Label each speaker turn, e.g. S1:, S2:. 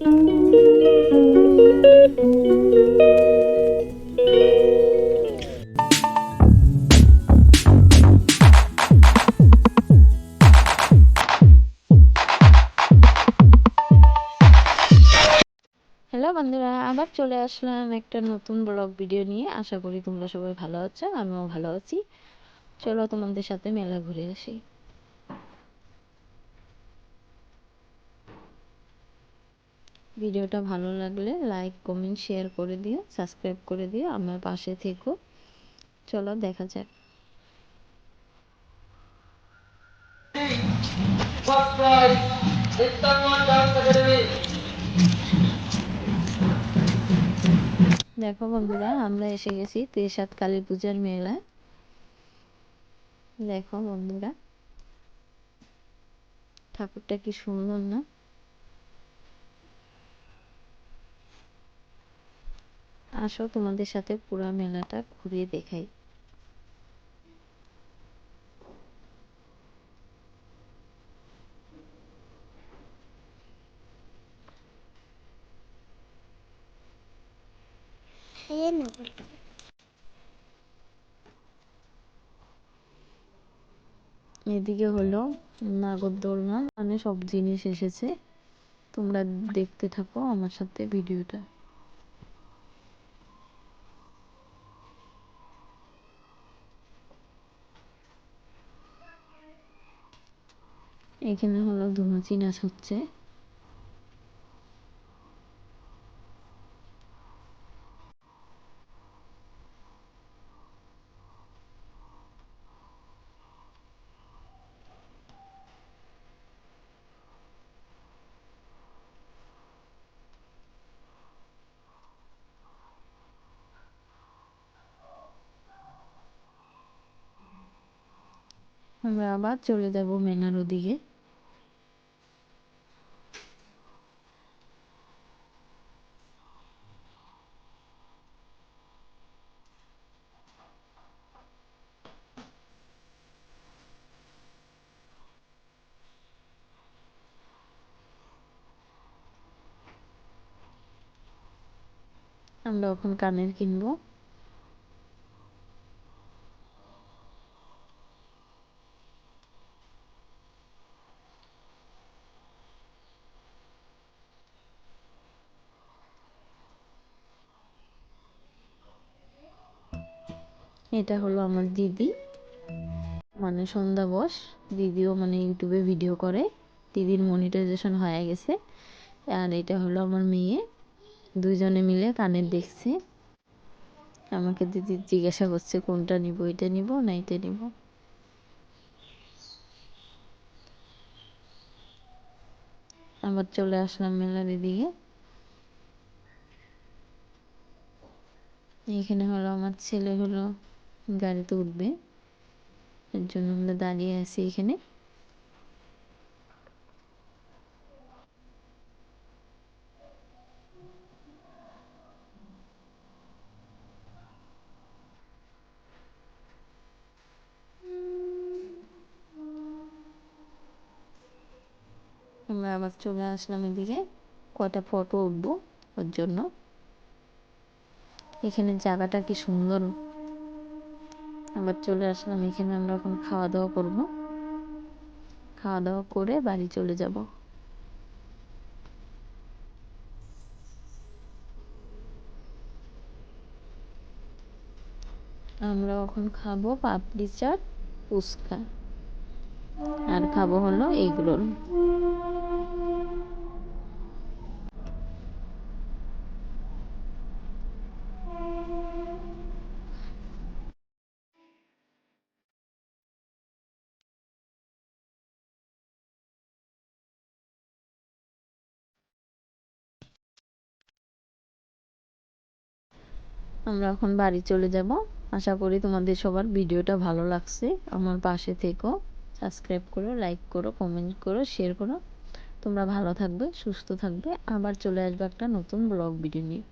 S1: Hello বন্ধুরা, আবার চলে আসলাম একটা নতুন ব্লগ ভিডিও নিয়ে। আশা করি তোমরা সবাই ভালো আছো, আমিও ভালো আছি। চলো তোমাদের সাথে মেলা ঘুরে আসি। ভিডিওটা ভালো লাগলে লাইক কমেন্ট শেয়ার করে দিও, সাবস্ক্রাইব করে দিও, আমার পাশে থেকো। চলো দেখা যাক। দেখো বন্ধুরা, আমরা এসে গেছি তেসাত কালী পূজার মেলায়। দেখো বন্ধুরা, ঠাকুরটা কি সুন্দর না? আসো তোমাদের সাথে পুরো মেলাটা ঘুরিয়ে দেখাই। এদিকে হলো নাগরদোলনা, মানে সব জিনিস এসেছে। তোমরা দেখতে থাকো আমার সাথে ভিডিওটা। এখানে হলো ধুনুচি নাচ হচ্ছে। আমরা আবার চলে যাব মেলার ওদিকে। আমরা এখন কানের কিনবো। এটা হলো আমার দিদি, মানে সন্ধ্যা বোস। দিদিও মানে ইউটিউবে ভিডিও করে, দিদির মনিটাইজেশন হয়ে গেছে। আর এটা হলো আমার মেয়ে, দুইজনে মিলে কানের দেখছে। আমাকে দিদি জিজ্ঞাসা করছে কোনটা নিব, এটা নিব না এটা নিব। আবার চলে আসলাম মেলার এদিকে। এখানে হলো আমার ছেলে হলো গাড়িতে উঠবে, এর জন্য আমরা দাঁড়িয়ে আছি এখানে। আমরা আবার চলে আসলাম এদিকে, কয়টা ফটো উঠবো ওর জন্য। এখানে জায়গাটা কি সুন্দর। আবার চলে আসলাম এখানে, আমরা এখন খাওয়া দাওয়া করব। খাওয়া দাওয়া করে বাড়ি চলে যাব। আমরা এখন খাবো পাপড়ি চাট, ফুচকা, আর খাবো হলো এগ রোল। আমরা এখন বাড়ি চলে যাব। আশা করি তোমাদের সবার ভিডিওটা ভালো লাগছে। আমার পাশে থেকো, সাবস্ক্রাইব করো, লাইক করো, কমেন্ট করো, শেয়ার করো। তোমরা ভালো থাকবে, সুস্থ থাকবে। আবার চলে আসবে একটা নতুন ব্লগ ভিডিও নিয়ে।